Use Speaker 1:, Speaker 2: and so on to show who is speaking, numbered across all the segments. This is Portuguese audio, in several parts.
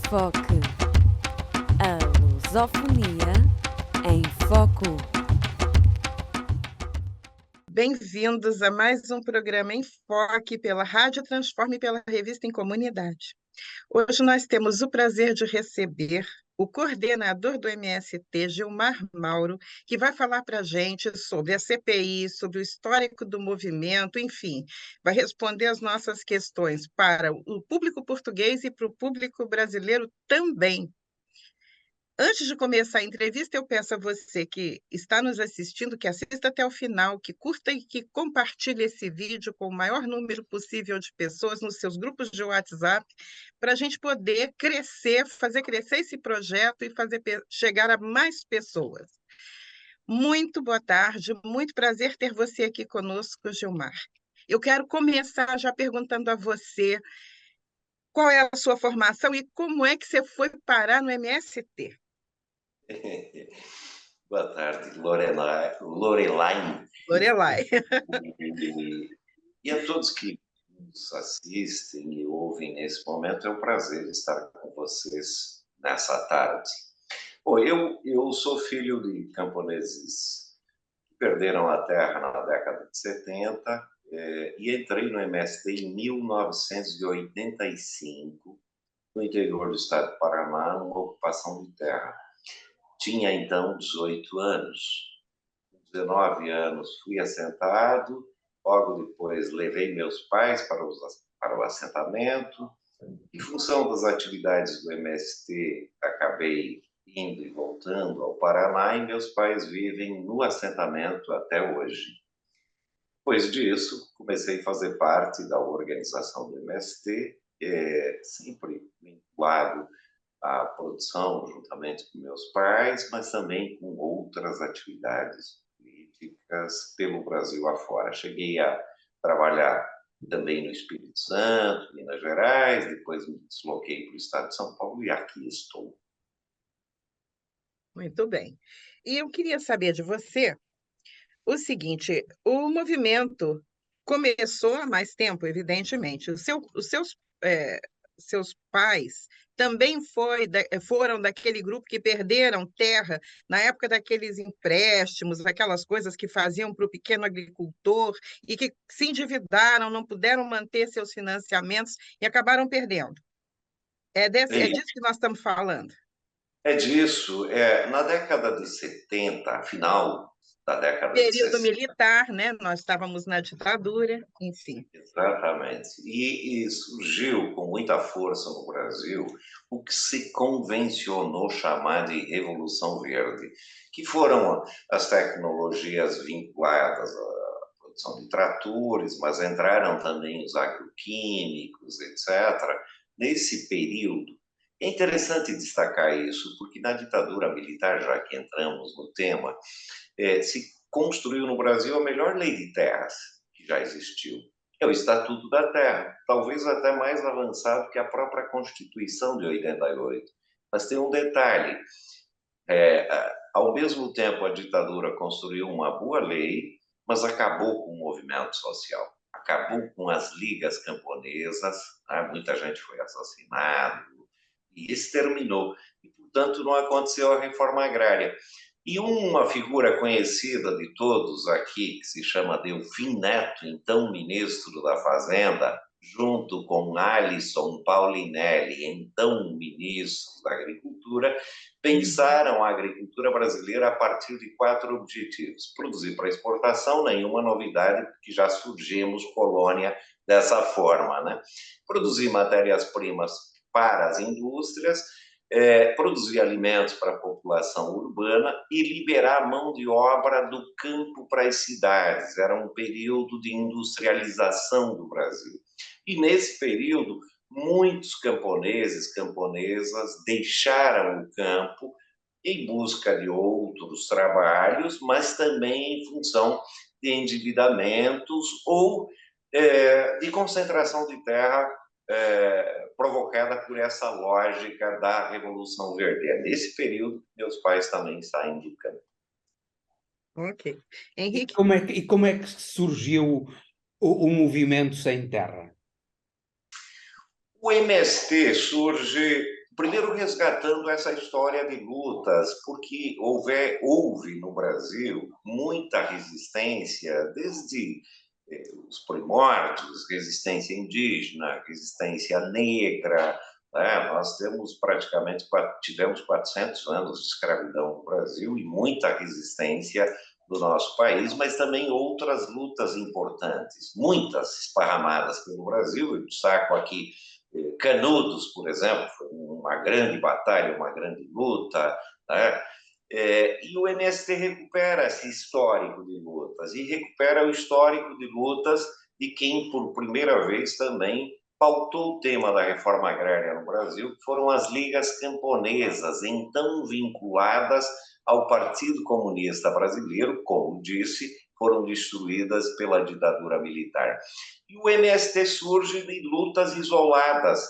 Speaker 1: Foque. A lusofonia em foco.
Speaker 2: Bem-vindos a mais um programa Enfoque pela Rádio Transforme e pela Revista em Comunidade. Hoje nós temos o prazer de receber o coordenador do MST, Gilmar Mauro, que vai falar para a gente sobre a CPI, sobre o histórico do movimento, enfim, vai responder as nossas questões para o público português e para o público brasileiro também. Antes de começar a entrevista, eu peço a você que está nos assistindo, que assista até o final, que curta e que compartilhe esse vídeo com o maior número possível de pessoas nos seus grupos de WhatsApp, para a gente poder crescer, fazer crescer esse projeto e fazer chegar a mais pessoas. Muito boa tarde, muito prazer ter você aqui conosco, Gilmar. Eu quero começar já perguntando a você qual é a sua formação e como é que você foi parar no MST.
Speaker 3: Boa tarde, Lorelai.
Speaker 2: Lorelai.
Speaker 3: E a todos que nos assistem e ouvem nesse momento, é um prazer estar com vocês nessa tarde. Bom, eu sou filho de camponeses que perderam a terra na década de 70 e entrei no MST em 1985, no interior do estado do Paraná, numa ocupação de terra. Tinha, então, 18 anos. Com 19 anos, fui assentado. Logo depois, levei meus pais para o assentamento. Em função das atividades do MST, acabei indo e voltando ao Paraná e meus pais vivem no assentamento até hoje. Depois disso, comecei a fazer parte da organização do MST, sempre vinculado a produção juntamente com meus pais, mas também com outras atividades políticas pelo Brasil afora. Cheguei a trabalhar também no Espírito Santo, Minas Gerais, depois me desloquei para o estado de São Paulo e aqui estou.
Speaker 2: Muito bem. E eu queria saber de você o seguinte: o movimento começou há mais tempo, evidentemente. Seus pais também foram daquele grupo que perderam terra na época daqueles empréstimos, aquelas coisas que faziam para o pequeno agricultor e que se endividaram, não puderam manter seus financiamentos e acabaram perdendo. É disso que nós estamos falando.
Speaker 3: É disso. Na década de 70, final da década de
Speaker 2: Período
Speaker 3: 60.
Speaker 2: militar, né? Nós estávamos na ditadura, enfim.
Speaker 3: Exatamente. E surgiu com muita força no Brasil o que se convencionou chamar de Revolução Verde, que foram as tecnologias vinculadas à produção de tratores, mas entraram também os agroquímicos, etc. Nesse período, é interessante destacar isso, porque na ditadura militar, já que entramos no tema, se construiu no Brasil a melhor lei de terras que já existiu. É o Estatuto da Terra, talvez até mais avançado que a própria Constituição de 88. Mas tem um detalhe: ao mesmo tempo a ditadura construiu uma boa lei, mas acabou com o movimento social, acabou com as ligas camponesas, né? Muita gente foi assassinada e exterminou. E, portanto, não aconteceu a reforma agrária. E uma figura conhecida de todos aqui, que se chama Delfim Neto, então ministro da Fazenda, junto com Alisson Paulinelli, então ministro da Agricultura, pensaram a agricultura brasileira a partir de 4 objetivos. Produzir para exportação, nenhuma novidade, porque já surgimos colônia dessa forma, né? Produzir matérias-primas para as indústrias, produzir alimentos para a população urbana e liberar a mão de obra do campo para as cidades. Era um período de industrialização do Brasil. E nesse período, muitos camponeses, camponesas deixaram o campo em busca de outros trabalhos, mas também em função de endividamentos ou de concentração de terra provocada por essa lógica da Revolução Verde. É nesse período que meus pais também saem do campo.
Speaker 2: Ok. Henrique?
Speaker 4: E como é que surgiu o movimento sem terra?
Speaker 3: O MST surge Primeiro, resgatando essa história de lutas, porque houve no Brasil muita resistência, desde os primórdios, resistência indígena, resistência negra, né? Nós tivemos 400 anos de escravidão no Brasil e muita resistência do nosso país, mas também outras lutas importantes, muitas esparramadas pelo Brasil. Eu destaco aqui Canudos, por exemplo, foi uma grande batalha, uma grande luta, né? E o MST recupera esse histórico de lutas, e recupera o histórico de lutas de quem, por primeira vez, também pautou o tema da reforma agrária no Brasil, que foram as ligas camponesas, então vinculadas ao Partido Comunista Brasileiro, como disse, foram destruídas pela ditadura militar. E o MST surge de lutas isoladas,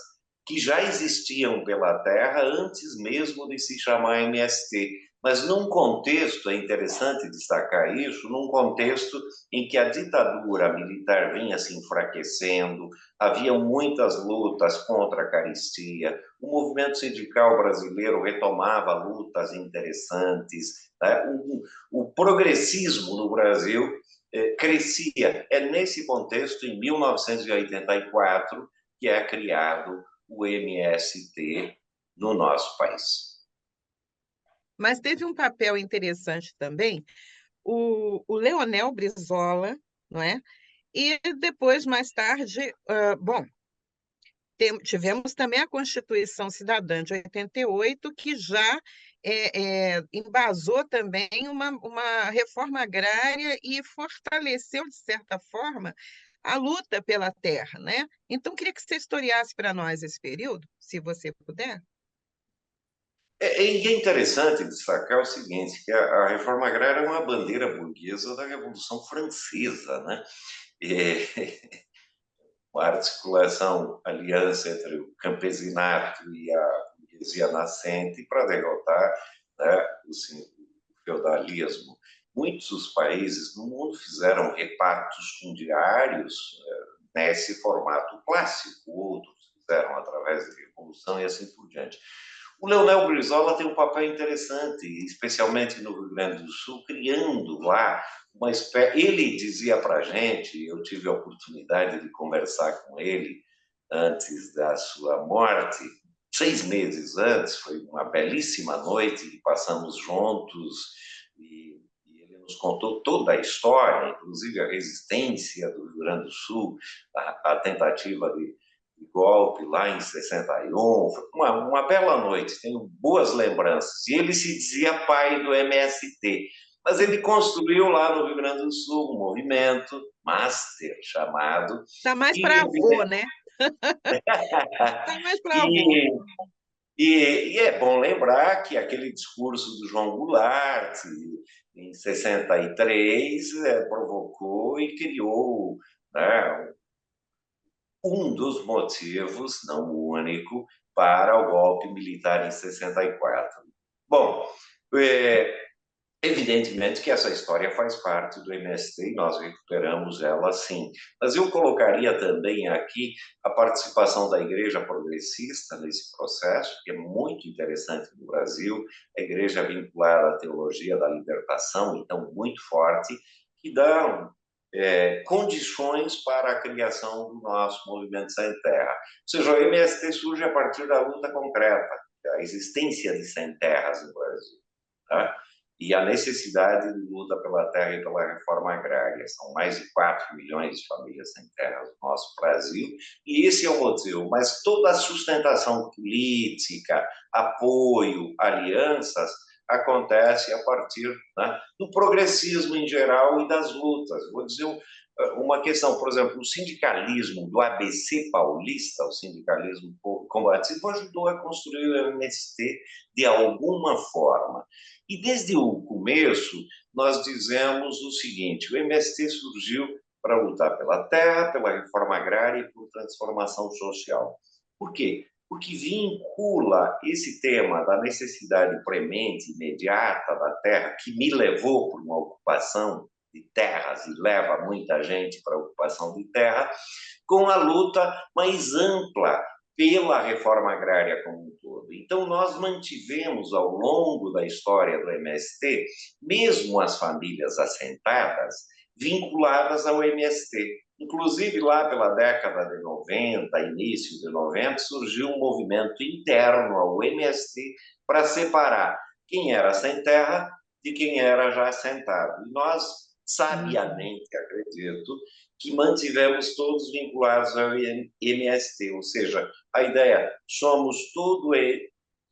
Speaker 3: que já existiam pela terra antes mesmo de se chamar MST. Mas num contexto, é interessante destacar isso, num contexto em que a ditadura militar vinha se enfraquecendo, havia muitas lutas contra a carestia, o movimento sindical brasileiro retomava lutas interessantes, né? O progressismo no Brasil crescia. É nesse contexto, em 1984, que é criado o MST no nosso país.
Speaker 2: Mas teve um papel interessante também, o Leonel Brizola, não é? E depois, mais tarde, tivemos também a Constituição Cidadã de 88, que já embasou também uma reforma agrária e fortaleceu, de certa forma, a luta pela terra, né? Então, queria que você historiasse para nós esse período, se você puder.
Speaker 3: É interessante destacar o seguinte, que a reforma agrária é uma bandeira burguesa da Revolução Francesa, né? Uma articulação, aliança entre o campesinato e a burguesia nascente para derrotar, né, o feudalismo. Muitos países no mundo fizeram repartos fundiários nesse formato clássico, outros fizeram através da Revolução e assim por diante. O Leonel Brizola tem um papel interessante, especialmente no Rio Grande do Sul, criando lá uma espécie. Ele dizia para a gente, eu tive a oportunidade de conversar com ele antes da sua morte, 6 meses antes, foi uma belíssima noite que passamos juntos, e ele nos contou toda a história, inclusive a resistência do Rio Grande do Sul, a tentativa de golpe lá em 61, foi uma bela noite, tenho boas lembranças. E ele se dizia pai do MST, mas ele construiu lá no Rio Grande do Sul um movimento master chamado...
Speaker 2: Está mais para avô, né? Está mais para avô.
Speaker 3: E é bom lembrar que aquele discurso do João Goulart, em 63, provocou e criou, né, um dos motivos, não o único, para o golpe militar em 64. Bom, evidentemente que essa história faz parte do MST e nós recuperamos ela sim. Mas eu colocaria também aqui a participação da Igreja Progressista nesse processo, que é muito interessante no Brasil, a igreja vinculada à teologia da libertação, então muito forte, que dá condições para a criação do nosso movimento sem terra. Ou seja, o MST surge a partir da luta concreta, da existência de sem terras no Brasil, tá? E a necessidade de luta pela terra e pela reforma agrária. São mais de 4 milhões de famílias sem terra no nosso Brasil, e esse é o motivo. Mas toda a sustentação política, apoio, alianças, acontece a partir, né, do progressismo em geral e das lutas. Vou dizer uma questão, por exemplo, o sindicalismo do ABC paulista, o sindicalismo combativo, ajudou a construir o MST de alguma forma. E desde o começo, nós dizemos o seguinte: o MST surgiu para lutar pela terra, pela reforma agrária e por transformação social. Por quê? Porque vincula esse tema da necessidade premente, imediata da terra, que me levou para uma ocupação de terras e leva muita gente para a ocupação de terra, com a luta mais ampla pela reforma agrária como um todo. Então, nós mantivemos ao longo da história do MST, mesmo as famílias assentadas, vinculadas ao MST. Inclusive, lá pela década de 90, início de 90, surgiu um movimento interno ao MST para separar quem era sem terra de quem era já assentado. E nós, sabiamente, acredito, que mantivemos todos vinculados ao MST, ou seja, a ideia, somos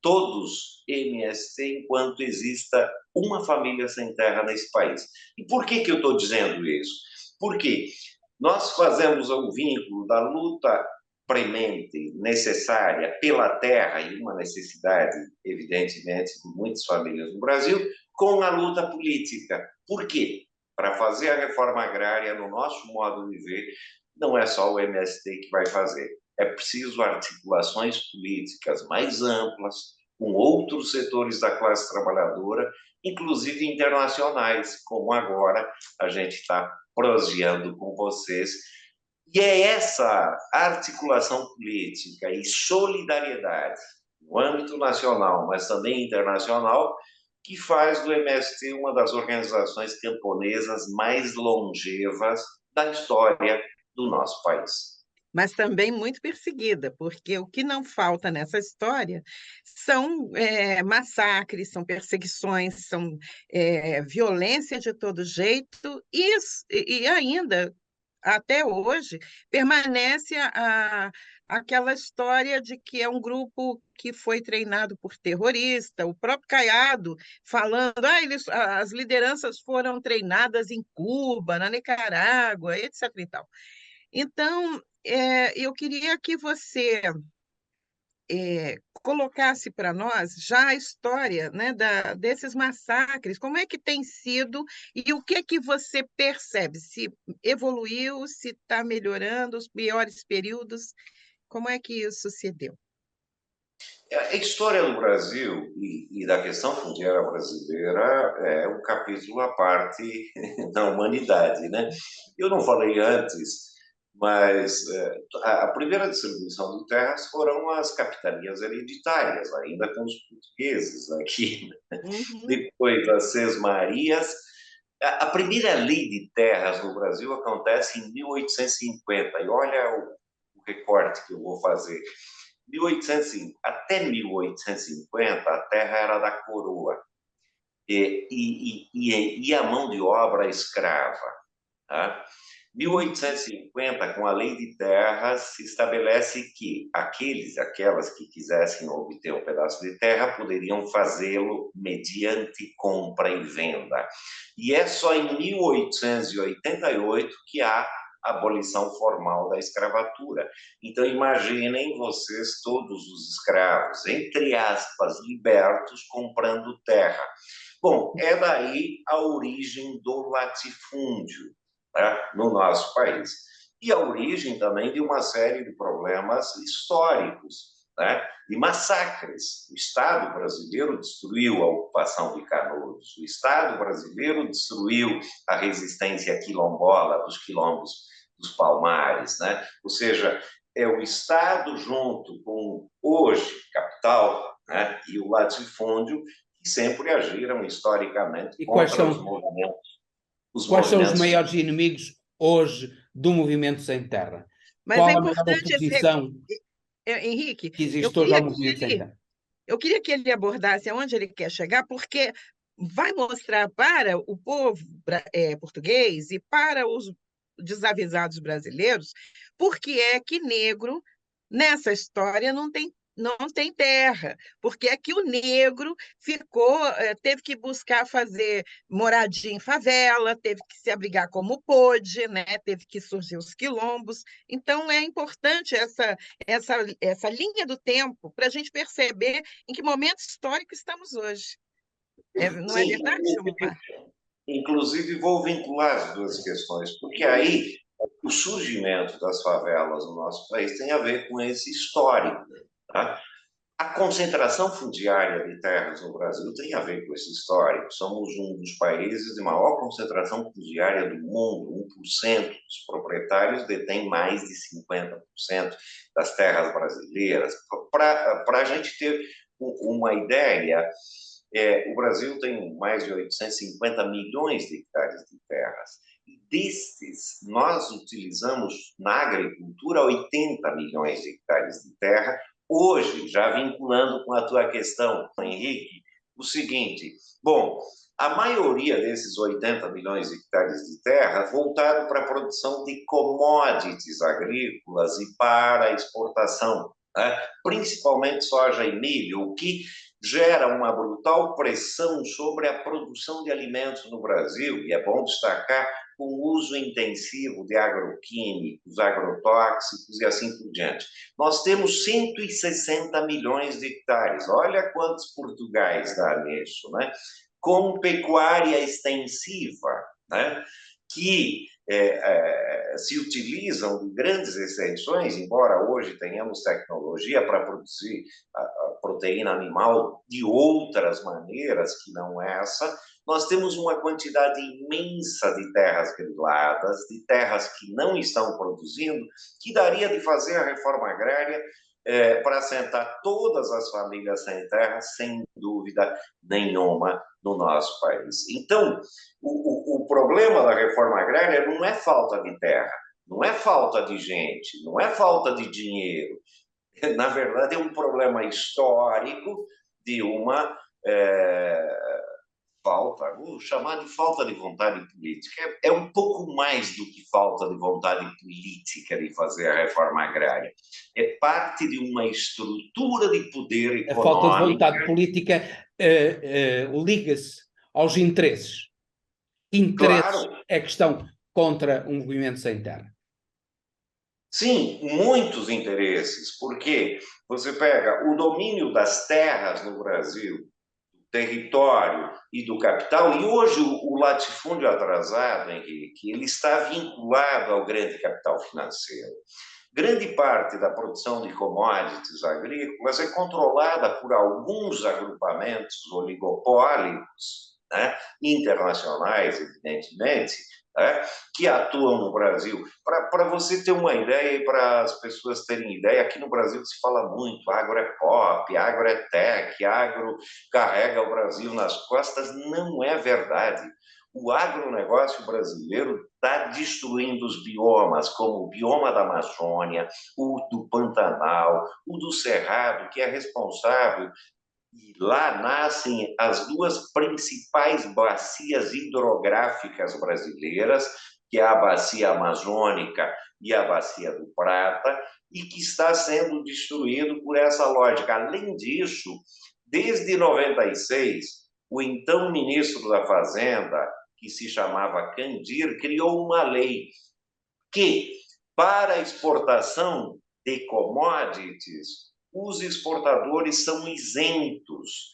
Speaker 3: todos MST enquanto exista uma família sem terra nesse país. E por que eu estou dizendo isso? Porque nós fazemos o vínculo da luta premente, necessária pela terra, e uma necessidade, evidentemente, de muitas famílias no Brasil, com a luta política. Por quê? Para fazer a reforma agrária, no nosso modo de ver, não é só o MST que vai fazer. É preciso articulações políticas mais amplas, com outros setores da classe trabalhadora, inclusive internacionais, como agora a gente está proseando com vocês. E é essa articulação política e solidariedade no âmbito nacional, mas também internacional, que faz do MST uma das organizações camponesas mais longevas da história do nosso país.
Speaker 2: Mas também muito perseguida, porque o que não falta nessa história são massacres, são perseguições, são violência de todo jeito, e ainda, até hoje, permanece aquela história de que é um grupo que foi treinado por terrorista, o próprio Caiado falando, as lideranças foram treinadas em Cuba, na Nicarágua, etc. e tal. Então, eu queria que você colocasse para nós já a história, né, desses massacres, como é que tem sido e o que é que você percebe, se evoluiu, se está melhorando, os piores períodos, como é que isso se deu?
Speaker 3: A história do Brasil e da questão fundiária brasileira é um capítulo à parte da humanidade, né? Eu não falei antes, mas a primeira distribuição de terras foram as capitanias hereditárias, ainda com os portugueses aqui.
Speaker 2: Uhum.
Speaker 3: Depois das Sesmarias. A primeira lei de terras no Brasil acontece em 1850, e olha o recorte que eu vou fazer. 1805, até 1850, a terra era da coroa e a mão de obra escrava. Tá? 1850, com a Lei de Terras, se estabelece que aquelas que quisessem obter um pedaço de terra poderiam fazê-lo mediante compra e venda. E é só em 1888 que há abolição formal da escravatura. Então, imaginem vocês todos os escravos, entre aspas, libertos, comprando terra. Bom, é daí a origem do latifúndio, né, no nosso país. E a origem também de uma série de problemas históricos, né, de massacres. O Estado brasileiro destruiu a ocupação de Canudos, o Estado brasileiro destruiu a resistência quilombola dos quilombos dos Palmares, né? Ou seja, é o Estado junto com, hoje, capital, né, e o latifúndio, que sempre agiram historicamente contra os movimentos.
Speaker 4: Quais são os maiores inimigos hoje do movimento sem terra?
Speaker 2: Mas
Speaker 4: Qual
Speaker 2: é
Speaker 4: a maior
Speaker 2: importante
Speaker 4: oposição
Speaker 2: Henrique,
Speaker 4: que existe hoje ao movimento sem terra?
Speaker 2: eu queria que ele abordasse aonde ele quer chegar, porque vai mostrar para o povo português e para os desavisados brasileiros por que é que negro, nessa história, não tem terra, porque é que o negro teve que buscar fazer moradia em favela, teve que se abrigar como pôde, né? Teve que surgir os quilombos. Então, é importante essa linha do tempo para a gente perceber em que momento histórico estamos hoje. Não é
Speaker 3: Sim,
Speaker 2: verdade, Gilmar?
Speaker 3: inclusive vou vincular as duas questões, porque aí o surgimento das favelas no nosso país tem a ver com esse histórico, tá? A concentração fundiária de terras no Brasil tem a ver com esse histórico. Somos um dos países de maior concentração fundiária do mundo. 1% dos proprietários detém mais de 50% das terras brasileiras. Para a gente ter uma ideia, o Brasil tem mais de 850 milhões de hectares de terras. E destes, nós utilizamos na agricultura 80 milhões de hectares de terra. Hoje, já vinculando com a tua questão, Henrique, o seguinte, bom, a maioria desses 80 milhões de hectares de terra voltado para a produção de commodities agrícolas e para a exportação, né? Principalmente soja e milho, o que gera uma brutal pressão sobre a produção de alimentos no Brasil, e é bom destacar com o uso intensivo de agroquímicos, agrotóxicos e assim por diante. Nós temos 160 milhões de hectares, olha quantos Portugais dá nisso, né? Com pecuária extensiva, né? Que se utilizam de grandes extensões, embora hoje tenhamos tecnologia para produzir a proteína animal de outras maneiras que não essa, nós temos uma quantidade imensa de terras griladas, de terras que não estão produzindo, que daria de fazer a reforma agrária para assentar todas as famílias sem terra, sem dúvida nenhuma, no nosso país. Então, o problema da reforma agrária não é falta de terra, não é falta de gente, não é falta de dinheiro. Na verdade, é um problema histórico de uma falta, vou chamar de falta de vontade política. É um pouco mais do que falta de vontade política de fazer a reforma agrária. É parte de uma estrutura de poder econômico.
Speaker 4: A falta de vontade política liga-se aos interesses. Interesses
Speaker 3: Claro.
Speaker 4: é que estão contra um movimento sem terra.
Speaker 3: Sim, muitos interesses, porque você pega o domínio das terras no Brasil, território e do capital, e hoje o latifúndio atrasado, Henrique, ele está vinculado ao grande capital financeiro. Grande parte da produção de commodities agrícolas é controlada por alguns agrupamentos oligopólicos, né, internacionais, evidentemente, né, que atuam no Brasil. Para você ter uma ideia e para as pessoas terem ideia, aqui no Brasil se fala muito, agro é pop, agro é tech, agro carrega o Brasil nas costas. Não é verdade. O agronegócio brasileiro está destruindo os biomas, como o bioma da Amazônia, o do Pantanal, o do Cerrado, que é responsável. E lá nascem as duas principais bacias hidrográficas brasileiras, que é a Bacia Amazônica e a Bacia do Prata, e que está sendo destruído por essa lógica. Além disso, desde 96, o então ministro da Fazenda, que se chamava Candir, criou uma lei que, para a exportação de commodities, os exportadores são isentos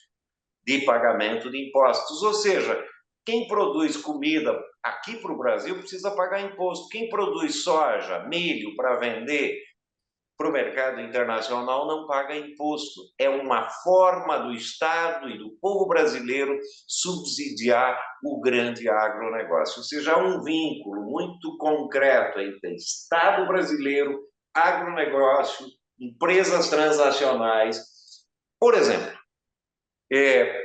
Speaker 3: de pagamento de impostos. Ou seja, quem produz comida aqui para o Brasil precisa pagar imposto. Quem produz soja, milho para vender para o mercado internacional não paga imposto. É uma forma do Estado e do povo brasileiro subsidiar o grande agronegócio. Ou seja, há um vínculo muito concreto entre Estado brasileiro, agronegócio, empresas transnacionais. Por exemplo,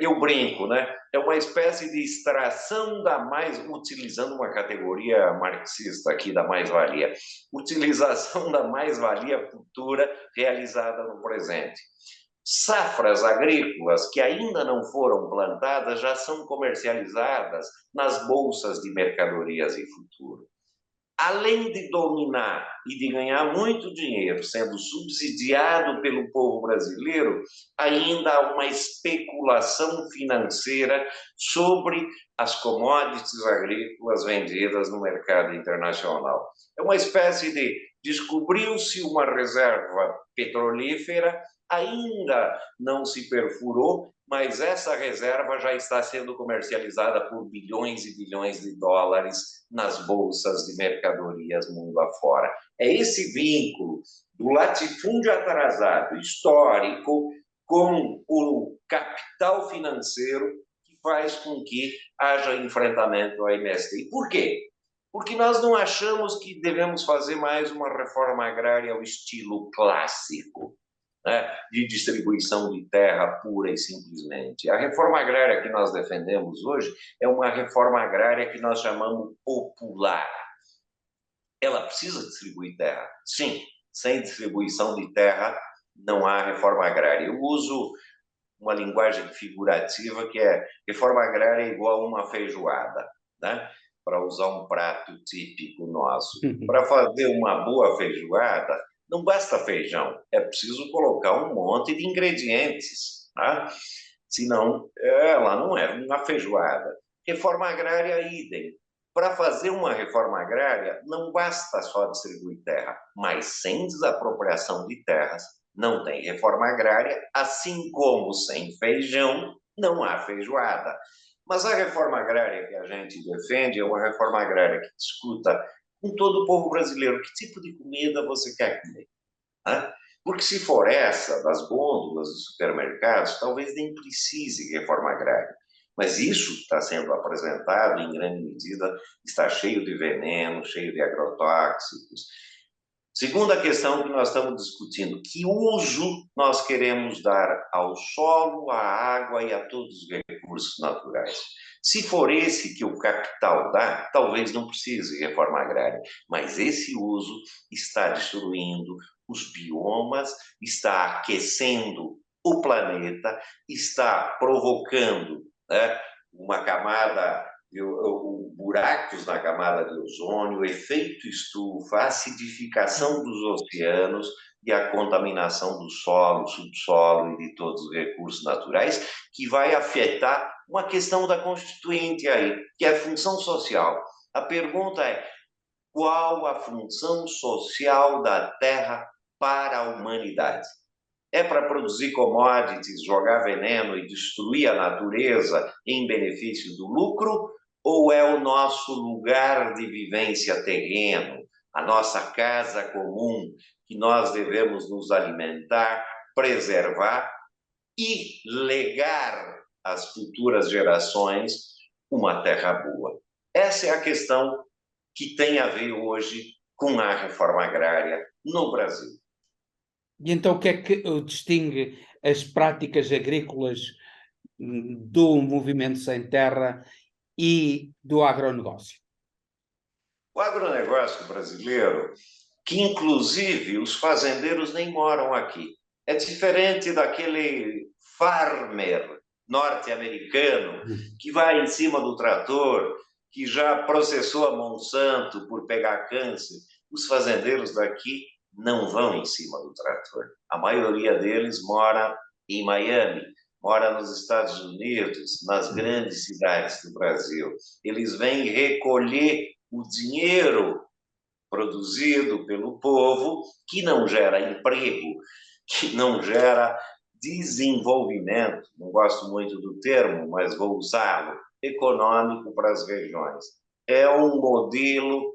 Speaker 3: eu brinco, né? É uma espécie de extração da utilizando uma categoria marxista aqui da mais-valia, utilização da mais-valia futura realizada no presente. Safras agrícolas que ainda não foram plantadas já são comercializadas nas bolsas de mercadorias em futuro. Além de dominar e de ganhar muito dinheiro sendo subsidiado pelo povo brasileiro, ainda há uma especulação financeira sobre as commodities agrícolas vendidas no mercado internacional. É uma espécie de descobriu-se uma reserva petrolífera, ainda não se perfurou, mas essa reserva já está sendo comercializada por bilhões e bilhões de dólares nas bolsas de mercadorias mundo afora. É esse vínculo do latifúndio atrasado, histórico, com o capital financeiro que faz com que haja enfrentamento ao MST. Por quê? Porque nós não achamos que devemos fazer mais uma reforma agrária ao estilo clássico, né, de distribuição de terra pura e simplesmente. A reforma agrária que nós defendemos hoje é uma reforma agrária que nós chamamos popular. Ela precisa distribuir terra, sim. Sem distribuição de terra não há reforma agrária. Eu uso uma linguagem figurativa que é reforma agrária é igual a uma feijoada, né? Para usar um prato típico nosso. Para fazer uma boa feijoada, não basta feijão, é preciso colocar um monte de ingredientes, tá? Senão ela não é uma feijoada. Reforma agrária, idem. Para fazer uma reforma agrária, não basta só distribuir terra, mas sem desapropriação de terras, não tem reforma agrária, assim como sem feijão, não há feijoada. Mas a reforma agrária que a gente defende é uma reforma agrária que discuta com todo o povo brasileiro que tipo de comida você quer comer, né? Porque se for essa, das gôndolas dos supermercados, talvez nem precise reforma agrária. Mas isso está sendo apresentado, em grande medida, está cheio de veneno, cheio de agrotóxicos. Segunda questão que nós estamos discutindo, que uso nós queremos dar ao solo, à água e a todos os recursos naturais? Se for esse que o capital dá, talvez não precise reforma agrária, mas esse uso está destruindo os biomas, está aquecendo o planeta, está provocando, né, uma camada, buracos na camada de ozônio, efeito estufa, acidificação dos oceanos e a contaminação do solo, subsolo e de todos os recursos naturais, que vai afetar uma questão da Constituinte aí, que é a função social. A pergunta é: qual a função social da Terra para a humanidade? É para produzir commodities, jogar veneno e destruir a natureza em benefício do lucro? Ou é o nosso lugar de vivência terreno, a nossa casa comum, que nós devemos nos alimentar, preservar e legar às futuras gerações uma terra boa? Essa é a questão que tem a ver hoje com a reforma agrária no Brasil.
Speaker 4: E então o que é que distingue as práticas agrícolas do movimento sem terra e do agronegócio?
Speaker 3: O agronegócio brasileiro, que inclusive os fazendeiros nem moram aqui, é diferente daquele farmer norte-americano que vai em cima do trator, que já processou a Monsanto por pegar câncer. Os fazendeiros daqui não vão em cima do trator. A maioria deles mora em Miami, mora nos Estados Unidos, nas grandes cidades do Brasil. Eles vêm recolher o dinheiro produzido pelo povo, que não gera emprego, que não gera desenvolvimento, não gosto muito do termo, mas vou usá-lo, econômico para as regiões. É um modelo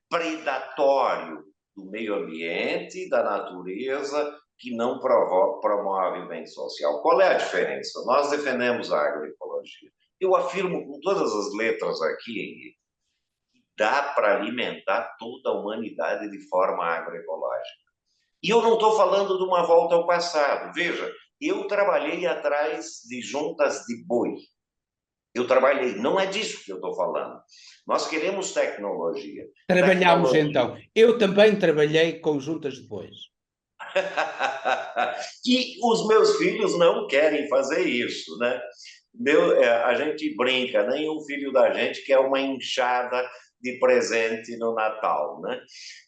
Speaker 3: predatório do meio ambiente, da natureza, que não promove bem social. Qual é a diferença? Nós defendemos a agroecologia. Eu afirmo com todas as letras aqui, Henrique, que dá para alimentar toda a humanidade de forma agroecológica. E eu não estou falando de uma volta ao passado. Veja, eu trabalhei atrás de juntas de boi. Eu trabalhei, não é disso que eu estou falando. Nós queremos tecnologia.
Speaker 4: Trabalhámos então. Eu também trabalhei com juntas de bois.
Speaker 3: E os meus filhos não querem fazer isso, né? A gente brinca, nenhum filho da gente quer uma enxada de presente no Natal, né?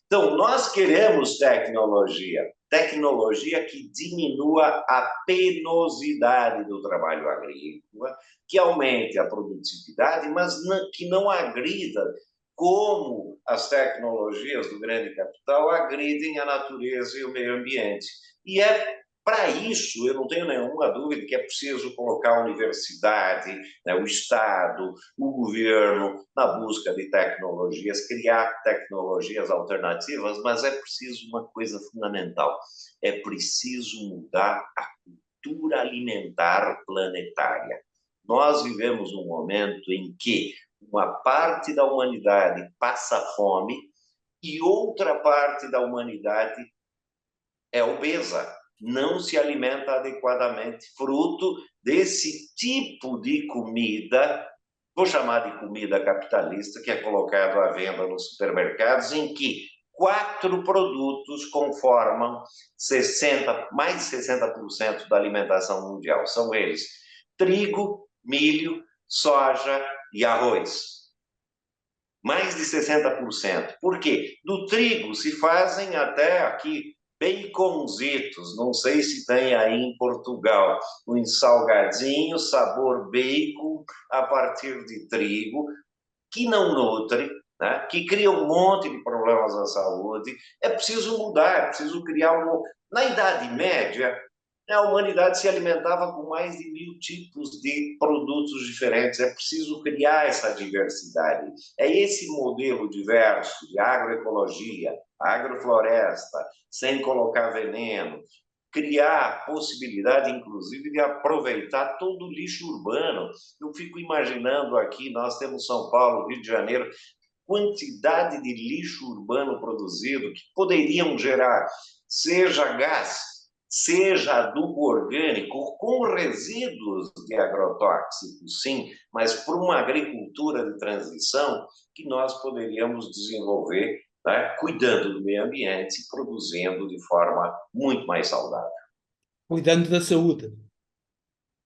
Speaker 3: Então, nós queremos tecnologia que diminua a penosidade do trabalho agrícola, que aumente a produtividade, mas que não agrida como as tecnologias do grande capital agridem a natureza e o meio ambiente. E é Para isso, eu não tenho nenhuma dúvida que é preciso colocar a universidade, né, o Estado, o governo na busca de tecnologias, criar tecnologias alternativas, mas é preciso uma coisa fundamental: é preciso mudar a cultura alimentar planetária. Nós vivemos um momento em que uma parte da humanidade passa fome e outra parte da humanidade é obesa, não se alimenta adequadamente, fruto desse tipo de comida, vou chamar de comida capitalista, que é colocado à venda nos supermercados, em que 4 produtos conformam mais de 60% da alimentação mundial. São eles: trigo, milho, soja e arroz. Mais de 60%. Por quê? Do trigo se fazem até aqui baconzitos, não sei se tem aí em Portugal, uns salgadinhos, sabor bacon, a partir de trigo, que não nutre, né? Que cria um monte de problemas à saúde. É preciso mudar, é preciso criar um... Na Idade Média, a humanidade se alimentava com mais de 1000 tipos de produtos diferentes. É preciso criar essa diversidade. É esse modelo diverso de agroecologia, agrofloresta, sem colocar veneno, criar a possibilidade, inclusive, de aproveitar todo o lixo urbano. Eu fico imaginando aqui, nós temos São Paulo, Rio de Janeiro, quantidade de lixo urbano produzido que poderiam gerar, seja gás, seja adubo orgânico, com resíduos de agrotóxicos, sim, mas por uma agricultura de transição que nós poderíamos desenvolver, né, cuidando do meio ambiente e produzindo de forma muito mais saudável.
Speaker 4: Cuidando da saúde.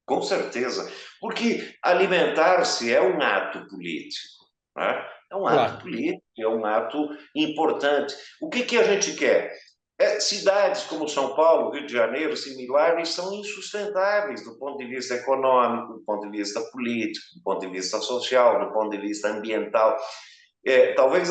Speaker 3: Com certeza, porque alimentar-se é um ato político, né? É um ato político, é um ato importante. O que a gente quer? Cidades como São Paulo, Rio de Janeiro, similares, são insustentáveis do ponto de vista econômico, do ponto de vista político, do ponto de vista social, do ponto de vista ambiental. Talvez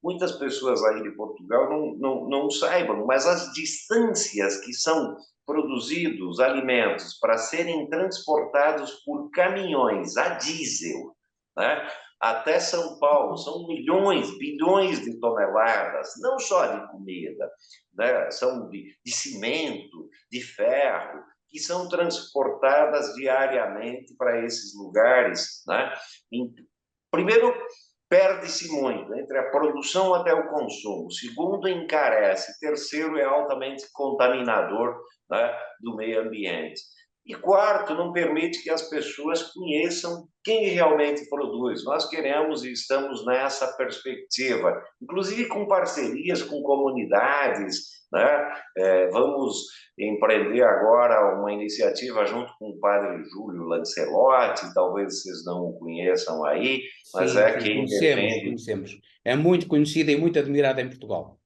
Speaker 3: muitas pessoas aí de Portugal não saibam, mas as distâncias que são produzidos alimentos para serem transportados por caminhões a diesel, né, até São Paulo, são milhões, bilhões de toneladas, não só de comida, né, são de cimento, de ferro, que são transportadas diariamente para esses lugares, né? Primeiro, perde-se muito entre a produção até o consumo. Segundo, encarece. Terceiro, é altamente contaminador, né, do meio ambiente. E quarto, não permite que as pessoas conheçam quem realmente produz. Nós queremos e estamos nessa perspectiva, inclusive com parcerias com comunidades, né? Vamos empreender agora uma iniciativa junto com o padre Júlio Lancelotti, talvez vocês não o conheçam aí, mas
Speaker 4: sim,
Speaker 3: quem
Speaker 4: conhecemos. É muito conhecido e muito admirado em Portugal.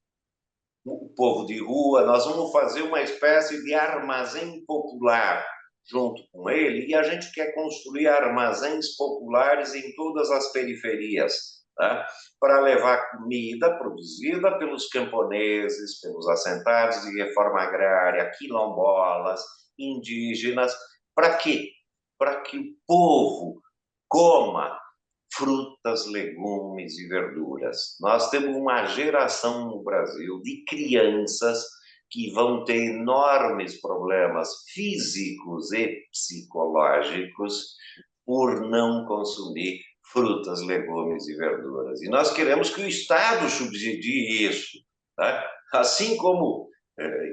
Speaker 3: O povo de rua. Nós vamos fazer uma espécie de armazém popular junto com ele, e a gente quer construir armazéns populares em todas as periferias, né? Para levar comida produzida pelos camponeses, pelos assentados de reforma agrária, quilombolas, indígenas. Para quê? Para que o povo coma frutas, legumes e verduras. Nós temos uma geração no Brasil de crianças que vão ter enormes problemas físicos e psicológicos por não consumir frutas, legumes e verduras. E nós queremos que o Estado subsidie isso, né? Assim como,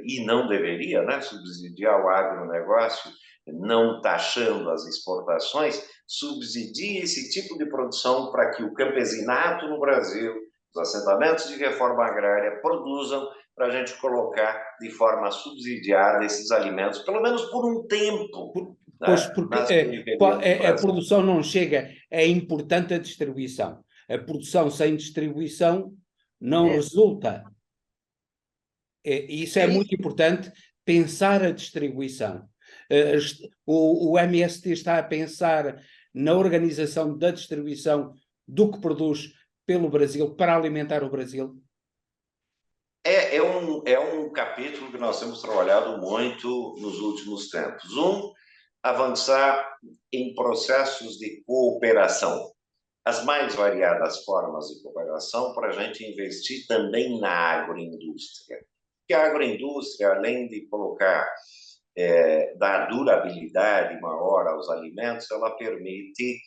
Speaker 3: e não deveria, né, subsidiar o agronegócio, não taxando as exportações, subsidie esse tipo de produção para que o campesinato no Brasil, os assentamentos de reforma agrária produzam, para a gente colocar de forma subsidiada esses alimentos, pelo menos por um tempo.
Speaker 4: Pois, porque a produção não chega, é importante a distribuição. A produção sem distribuição não resulta. Isso é muito importante, pensar a distribuição. O MST está a pensar na organização da distribuição do que produz pelo Brasil, para alimentar o Brasil?
Speaker 3: É um capítulo que nós temos trabalhado muito nos últimos tempos. Avançar em processos de cooperação, as mais variadas formas de cooperação, para a gente investir também na agroindústria. Porque a agroindústria, além de dar durabilidade maior aos alimentos, ela permite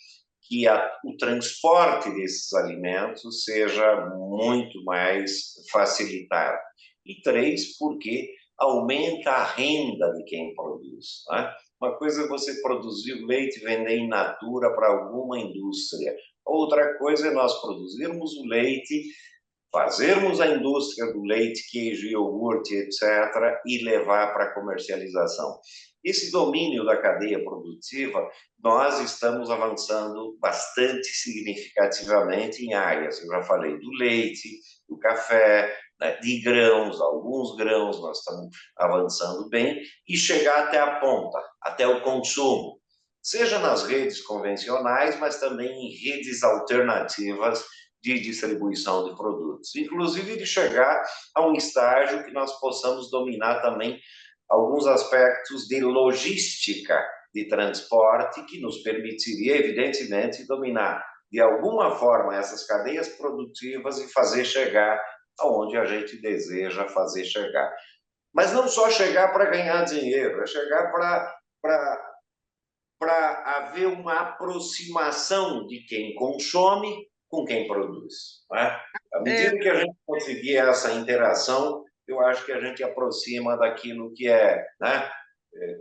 Speaker 3: que o transporte desses alimentos seja muito mais facilitado. E 3, porque aumenta a renda de quem produz. Né? Uma coisa é você produzir leite e vender in natura para alguma indústria. Outra coisa é nós produzirmos o leite, fazermos a indústria do leite, queijo, iogurte, etc., e levar para a comercialização. Esse domínio da cadeia produtiva, nós estamos avançando bastante significativamente em áreas. Eu já falei do leite, do café, né, de grãos, alguns grãos nós estamos avançando bem, e chegar até a ponta, até o consumo, seja nas redes convencionais, mas também em redes alternativas de distribuição de produtos, inclusive de chegar a um estágio que nós possamos dominar também alguns aspectos de logística de transporte, que nos permitiria, evidentemente, dominar de alguma forma essas cadeias produtivas e fazer chegar aonde a gente deseja fazer chegar. Mas não só chegar para ganhar dinheiro, é chegar para haver uma aproximação de quem consome com quem produz. Né? À medida que a gente conseguir essa interação, eu acho que a gente aproxima daquilo que é, né?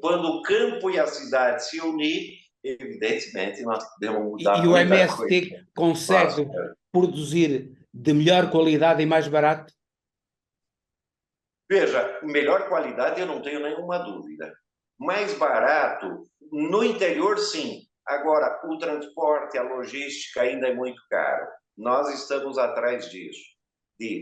Speaker 3: Quando o campo e a cidade se unir, evidentemente nós podemos mudar
Speaker 4: E o
Speaker 3: muita
Speaker 4: MST
Speaker 3: coisa.
Speaker 4: consegue produzir de melhor qualidade e mais barato?
Speaker 3: Veja, melhor qualidade eu não tenho nenhuma dúvida. Mais barato, no interior, sim. Agora, o transporte, a logística ainda é muito caro. Nós estamos atrás disso.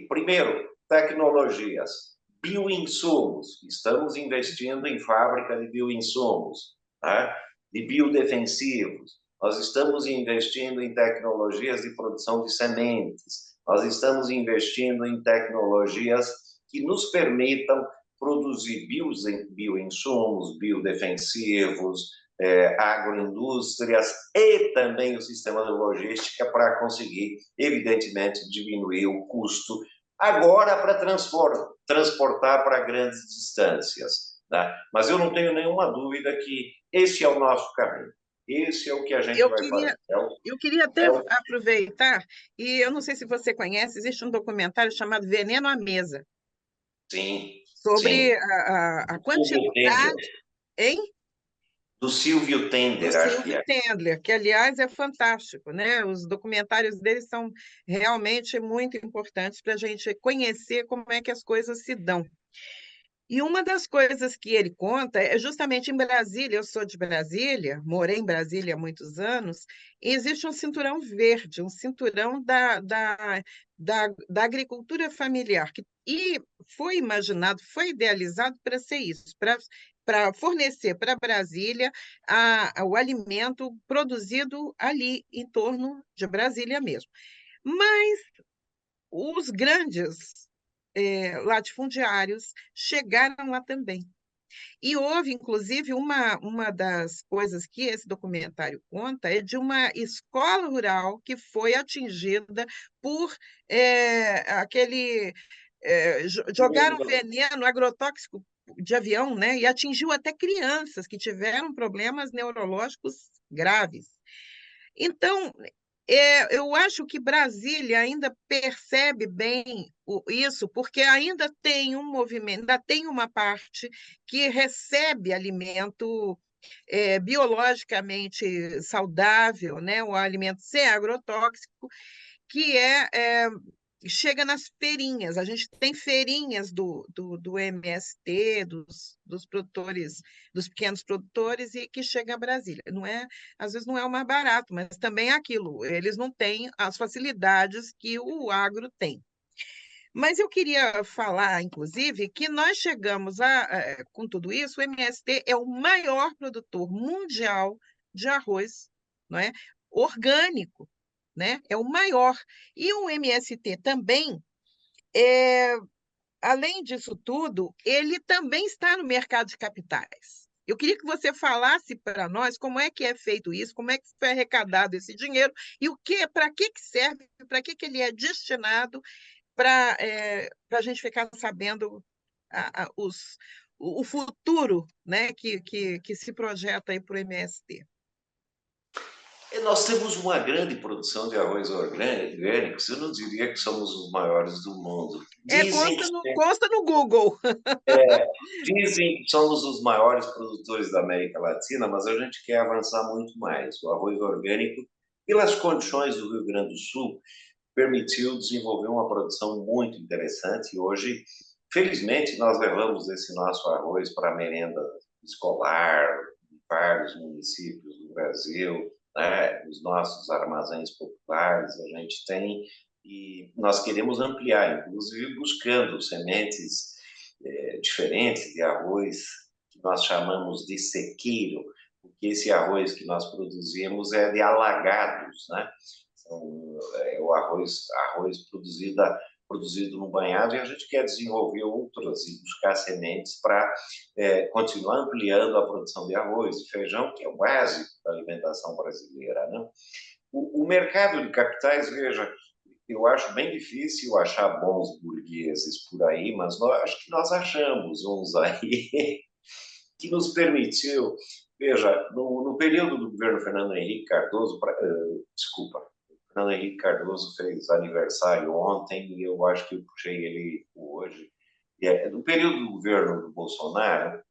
Speaker 3: Primeiro, tecnologias, bioinsumos. Estamos investindo em fábrica de bioinsumos, tá? De biodefensivos. Nós estamos investindo em tecnologias de produção de sementes. Nós estamos investindo em tecnologias que nos permitam produzir bioinsumos, biodefensivos, agroindústrias e também o sistema de logística para conseguir, evidentemente, diminuir o custo agora para transportar para grandes distâncias. Né? Mas eu não tenho nenhuma dúvida que esse é o nosso caminho. Esse é o que a gente vai fazer.
Speaker 2: Eu queria até aproveitar, e eu não sei se você conhece, existe um documentário chamado Veneno à Mesa.
Speaker 3: Sim.
Speaker 2: Sobre
Speaker 3: sim.
Speaker 2: a quantidade. Hein?
Speaker 3: Do Silvio Tendler,
Speaker 2: acho que é. Tendler, que, aliás, é fantástico, né? Os documentários dele são realmente muito importantes para a gente conhecer como é que as coisas se dão. E uma das coisas que ele conta é justamente em Brasília, eu sou de Brasília, morei em Brasília há muitos anos, e existe um cinturão verde, um cinturão da agricultura familiar, e foi imaginado, foi idealizado para ser isso, para fornecer para Brasília o alimento produzido ali, em torno de Brasília mesmo. Mas os grandes latifundiários chegaram lá também. E houve, inclusive, uma das coisas que esse documentário conta é de uma escola rural que foi atingida por jogaram veneno agrotóxico de avião, né? E atingiu até crianças que tiveram problemas neurológicos graves. Então, eu acho que Brasília ainda percebe bem isso, porque ainda tem um movimento, ainda tem uma parte que recebe alimento biologicamente saudável, né? O alimento sem agrotóxico, que chega nas feirinhas. A gente tem feirinhas do MST, dos produtores, dos pequenos produtores, e que chega a Brasília. Às vezes não é o mais barato, mas também é aquilo. Eles não têm as facilidades que o agro tem. Mas eu queria falar, inclusive, que nós chegamos com tudo isso, o MST é o maior produtor mundial de arroz, não é? Orgânico. Né? É o maior. E o MST também além disso tudo, ele também está no mercado de capitais. Eu queria que você falasse para nós como é que é feito isso, como é que foi arrecadado esse dinheiro e para que serve, para que ele é destinado, para a gente ficar sabendo o futuro, né, que se projeta aí para o MST.
Speaker 3: Nós temos uma grande produção de arroz orgânicos, eu não diria que somos os maiores do mundo.
Speaker 2: Consta no Google.
Speaker 3: Dizem que somos os maiores produtores da América Latina, mas a gente quer avançar muito mais. O arroz orgânico, pelas condições do Rio Grande do Sul, permitiu desenvolver uma produção muito interessante e hoje, felizmente, nós levamos esse nosso arroz para a merenda escolar em vários municípios do Brasil, né? Os nossos armazéns populares a gente tem e nós queremos ampliar, inclusive buscando sementes diferentes de arroz que nós chamamos de sequeiro, porque esse arroz que nós produzimos é de alagados, né? O arroz produzido no banhado, e a gente quer desenvolver outras e buscar sementes para continuar ampliando a produção de arroz e feijão, que é o básico da alimentação brasileira, né? O mercado de capitais, veja, eu acho bem difícil achar bons burgueses por aí, mas acho que nós achamos uns aí que nos permitiu, veja, no período do governo Fernando Henrique Cardoso, Fernando Henrique Cardoso fez aniversário ontem e eu acho que eu puxei ele hoje. No período do governo do Bolsonaro,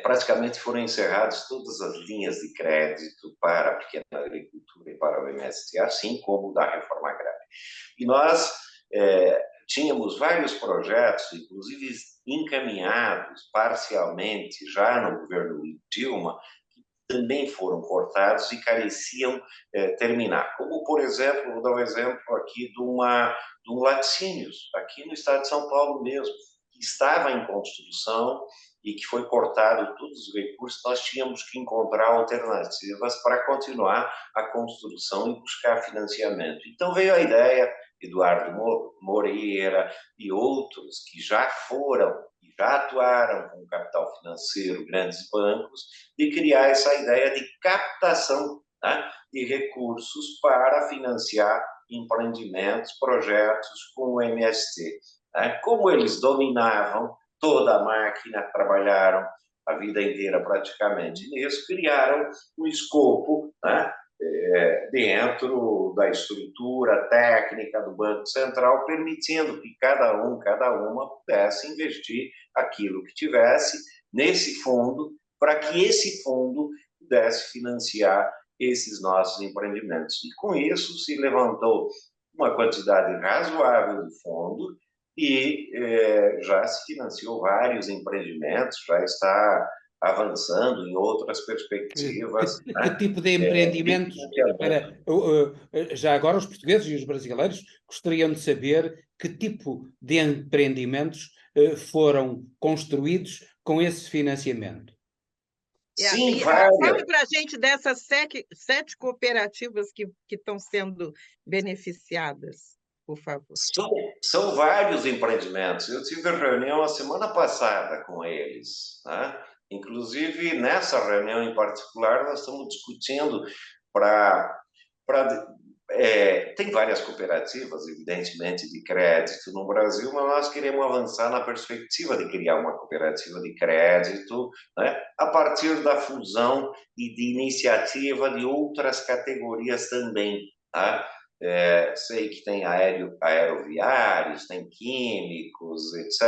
Speaker 3: praticamente foram encerradas todas as linhas de crédito para a pequena agricultura e para o MST, assim como da reforma agrária. E nós tínhamos vários projetos, inclusive encaminhados parcialmente já no governo Dilma, que também foram cortados e careciam terminar. Como, por exemplo, vou dar um exemplo aqui de um laticínios, aqui no estado de São Paulo mesmo, que estava em construção e que foi cortado todos os recursos, nós tínhamos que encontrar alternativas para continuar a construção e buscar financiamento. Então veio a ideia, Eduardo Moreira e outros que já atuaram com capital financeiro, grandes bancos, de criar essa ideia de captação, né, de recursos para financiar empreendimentos, projetos com o MST. Né? Como eles dominavam toda a máquina, trabalharam a vida inteira praticamente nisso, criaram um escopo, né, dentro da estrutura técnica do Banco Central, permitindo que cada uma pudesse investir aquilo que tivesse nesse fundo, para que esse fundo pudesse financiar esses nossos empreendimentos. E com isso se levantou uma quantidade razoável de fundo e já se financiou vários empreendimentos, já está avançando em outras perspectivas.
Speaker 4: Que tipo de empreendimentos? Já agora os portugueses e os brasileiros gostariam de saber que tipo de empreendimentos foram construídos com esse financiamento.
Speaker 3: Sim,
Speaker 2: fale para a gente dessas sete cooperativas que estão sendo beneficiadas, por favor.
Speaker 3: São vários empreendimentos. Eu tive reunião a semana passada com eles, né? Inclusive, nessa reunião em particular, nós estamos discutindo tem várias cooperativas, evidentemente, de crédito no Brasil, mas nós queremos avançar na perspectiva de criar uma cooperativa de crédito, né, a partir da fusão e de iniciativa de outras categorias também, tá? Sei que tem aeroviários, tem químicos, etc.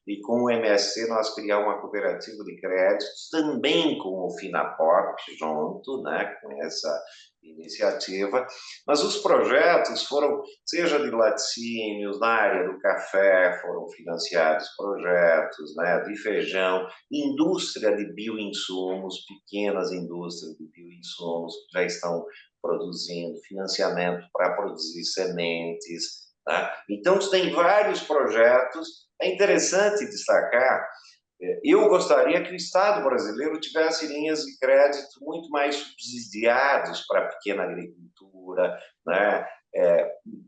Speaker 3: E com o MSC nós criamos uma cooperativa de créditos, também com o Finaport junto, né, com essa iniciativa. Mas os projetos foram, seja de laticínios, na área do café, foram financiados projetos, né, de feijão, indústria de bioinsumos, pequenas indústrias de bioinsumos que já estão produzindo financiamento para produzir sementes, tá? Então, tem vários projetos. É interessante destacar, eu gostaria que o Estado brasileiro tivesse linhas de crédito muito mais subsidiadas para a pequena agricultura, né?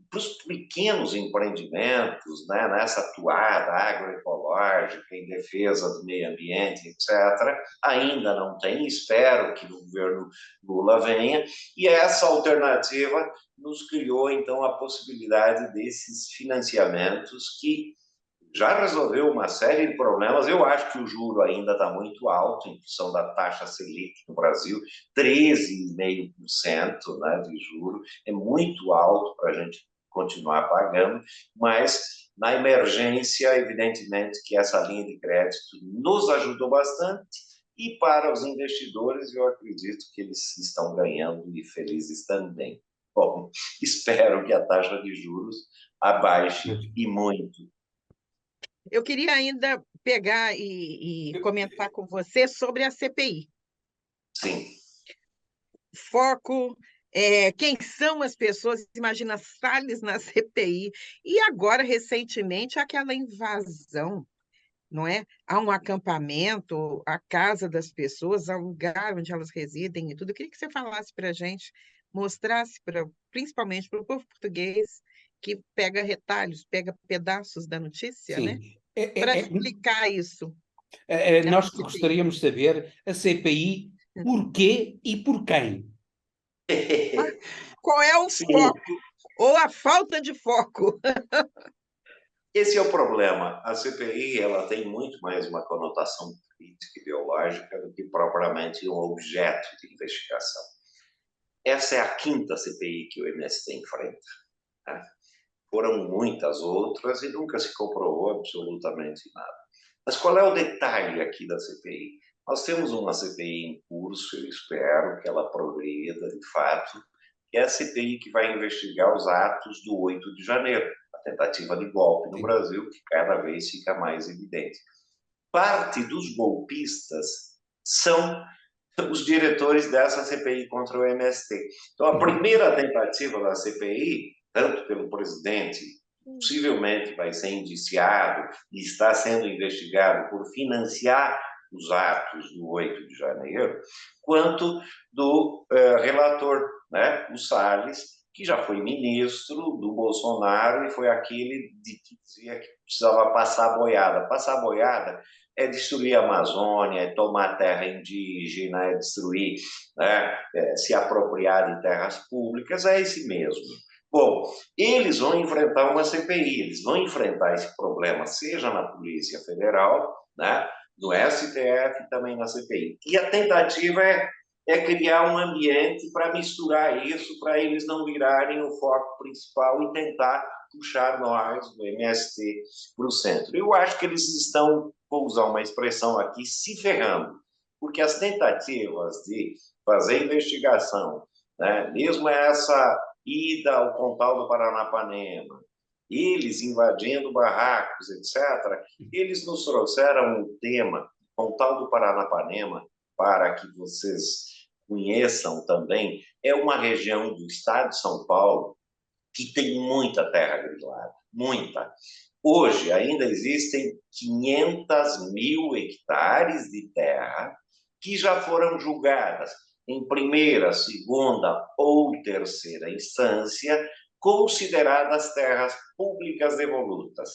Speaker 3: para os pequenos empreendimentos, né, nessa atuada agroecológica em defesa do meio ambiente, etc., ainda não tem, espero que no governo Lula venha, e essa alternativa nos criou, então, a possibilidade desses financiamentos que já resolveu uma série de problemas. Eu acho que o juro ainda está muito alto, em função da taxa Selic no Brasil, 13,5%, né, de juro, é muito alto para a gente continuar pagando, mas na emergência, evidentemente que essa linha de crédito nos ajudou bastante, e para os investidores eu acredito que eles estão ganhando e felizes também. Bom, espero que a taxa de juros abaixe e muito.
Speaker 2: Eu queria ainda pegar e comentar com você sobre a CPI.
Speaker 3: Sim.
Speaker 2: Foco, quem são as pessoas? Imagina Salles na CPI. E agora, recentemente, aquela invasão, não é? Há um acampamento, a casa das pessoas, ao lugar onde elas residem e tudo. Eu queria que você falasse para a gente, mostrasse, principalmente para o povo português, que pega retalhos, pega pedaços da notícia, né?
Speaker 4: Sim.
Speaker 2: Para explicar isso.
Speaker 4: Nós gostaríamos de saber a CPI porquê e por quem.
Speaker 2: Qual é o foco? Ou a falta de foco?
Speaker 3: Esse é o problema. A CPI ela tem muito mais uma conotação política ideológica do que propriamente um objeto de investigação. Essa é a quinta CPI que o MST enfrenta, né? Foram muitas outras e nunca se comprovou absolutamente nada. Mas qual é o detalhe aqui da CPI? Nós temos uma CPI em curso, eu espero que ela progrida de fato, que é a CPI que vai investigar os atos do 8 de janeiro, a tentativa de golpe no Brasil, que cada vez fica mais evidente. Parte dos golpistas são os diretores dessa CPI contra o MST. Então, a primeira tentativa da CPI, tanto pelo presidente, possivelmente vai ser indiciado e está sendo investigado por financiar os atos do 8 de janeiro, quanto do relator, né, o Salles, que já foi ministro do Bolsonaro e foi aquele que dizia que precisava passar a boiada. Passar a boiada é destruir a Amazônia, é tomar terra indígena, é destruir, né, se apropriar de terras públicas, é esse mesmo. Bom, eles vão enfrentar uma CPI, eles vão enfrentar esse problema, seja na Polícia Federal, né, no STF e também na CPI. E a tentativa é criar um ambiente para misturar isso, para eles não virarem o foco principal e tentar puxar nós, do MST, para o centro. Eu acho que eles estão, vou usar uma expressão aqui, se ferrando, porque as tentativas de fazer investigação, né, mesmo essa ida ao Pontal do Paranapanema, eles invadindo barracos, etc., eles nos trouxeram o tema Pontal do Paranapanema, para que vocês conheçam também, é uma região do estado de São Paulo que tem muita terra grilada, muita. Hoje ainda existem 500 mil hectares de terra que já foram julgadas em primeira, segunda ou terceira instância, consideradas terras públicas devolutas.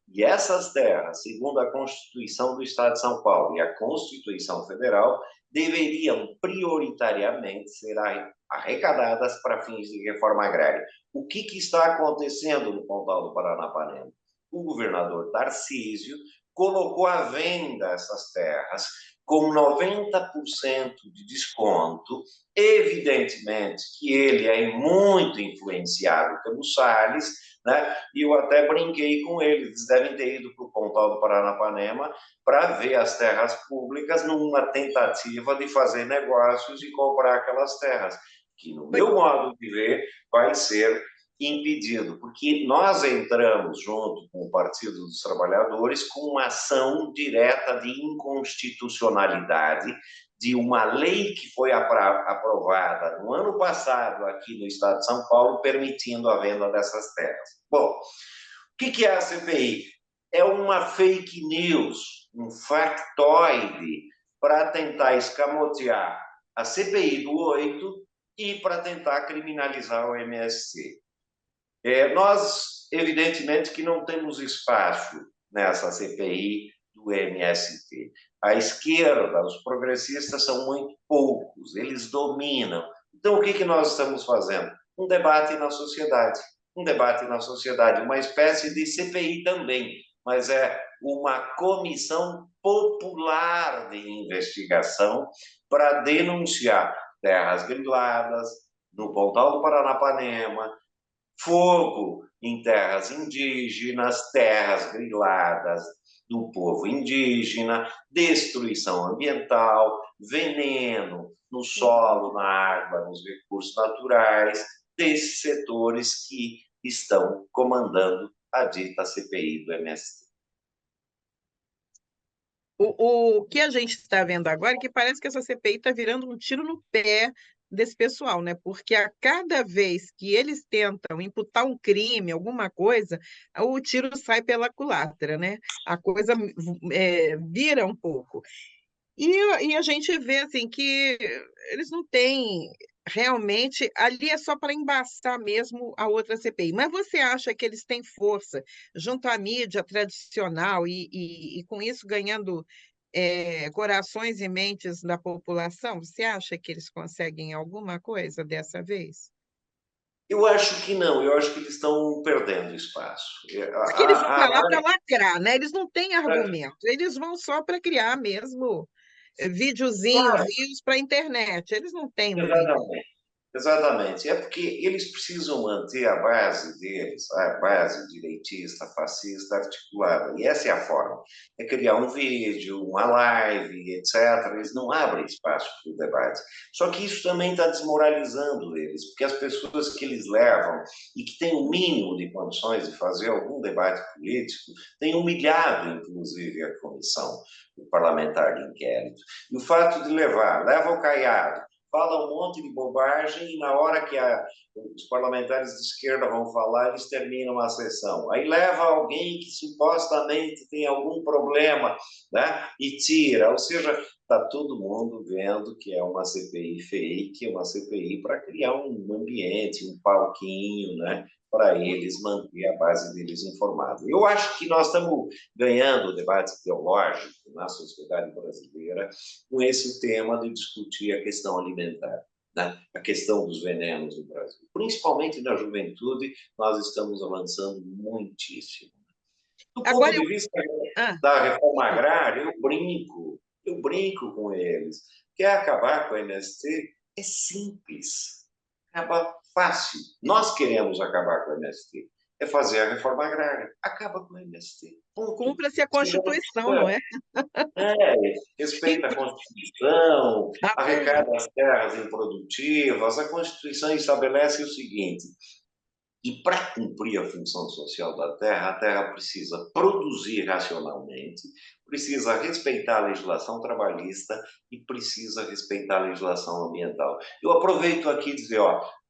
Speaker 3: E essas terras, segundo a Constituição do Estado de São Paulo e a Constituição Federal, deveriam prioritariamente ser arrecadadas para fins de reforma agrária. O que está acontecendo no Pontal do Paranapanema? O governador Tarcísio colocou à venda essas terras com 90% de desconto. Evidentemente que ele é muito influenciado pelo Salles, né? E eu até brinquei com ele, eles devem ter ido para o Pontal do Paranapanema para ver as terras públicas numa tentativa de fazer negócios e comprar aquelas terras, que no meu modo de ver vai ser impedido, porque nós entramos junto com o Partido dos Trabalhadores com uma ação direta de inconstitucionalidade de uma lei que foi aprovada no ano passado aqui no estado de São Paulo, permitindo a venda dessas terras. Bom, o que é a CPI? É uma fake news, um factoide para tentar escamotear a CPI do 8 e para tentar criminalizar o MST. Nós, evidentemente, que não temos espaço nessa CPI do MST. A esquerda, os progressistas são muito poucos, eles dominam. Então, o que nós estamos fazendo? Um debate na sociedade. Um debate na sociedade, uma espécie de CPI também, mas é uma comissão popular de investigação para denunciar terras griladas no Pontal do Paranapanema, fogo em terras indígenas, terras griladas do povo indígena, destruição ambiental, veneno no solo, na água, nos recursos naturais, desses setores que estão comandando a dita CPI do MST.
Speaker 2: O que a gente está vendo agora é que parece que essa CPI está virando um tiro no pé desse pessoal, né? Porque a cada vez que eles tentam imputar um crime, alguma coisa, o tiro sai pela culatra, né? A coisa vira um pouco. E a gente vê assim que eles não têm realmente, ali é só para embaçar mesmo a outra CPI. Mas você acha que eles têm força junto à mídia tradicional e com isso ganhando corações e mentes da população? Você acha que eles conseguem alguma coisa dessa vez?
Speaker 3: Eu acho que não, eu acho que eles estão perdendo espaço.
Speaker 2: Porque eles vão para lá para lacrar, né? Eles não têm argumento, eles vão só para criar mesmo videozinhos,
Speaker 3: Claro,
Speaker 2: rios para a internet. Eles não têm muito.
Speaker 3: exatamente. Exatamente. É porque eles precisam manter a base deles, a base direitista, fascista, articulada. E essa é a forma. É criar um vídeo, uma live, etc. Eles não abrem espaço para o debate. Só que isso também está desmoralizando eles, porque as pessoas que eles levam e que têm o mínimo de condições de fazer algum debate político têm humilhado, inclusive, a comissão, o parlamentar de inquérito. E o fato de leva o Caiado, fala um monte de bobagem e na hora que os parlamentares de esquerda vão falar, eles terminam a sessão. Aí leva alguém que supostamente tem algum problema, né, e tira. Ou seja, está todo mundo vendo que é uma CPI fake, é uma CPI para criar um ambiente, um palquinho, né, para eles manter a base deles informada. Eu acho que nós estamos ganhando o debate teológico na sociedade brasileira com esse tema de discutir a questão alimentar, né? A questão dos venenos no Brasil. Principalmente na juventude, nós estamos avançando muitíssimo. Do ponto de vista da reforma agrária, eu brinco com eles. Quer acabar com a MST? É simples. Acaba fácil. Nós queremos acabar com a MST. É fazer a reforma agrária. Acaba com a MST.
Speaker 2: Cumpra-se a Constituição, não é?
Speaker 3: Respeita a Constituição, arrecada as terras improdutivas. A Constituição estabelece o seguinte: e para cumprir a função social da terra, a terra precisa produzir racionalmente, precisa respeitar a legislação trabalhista e precisa respeitar a legislação ambiental. Eu aproveito aqui e dizer,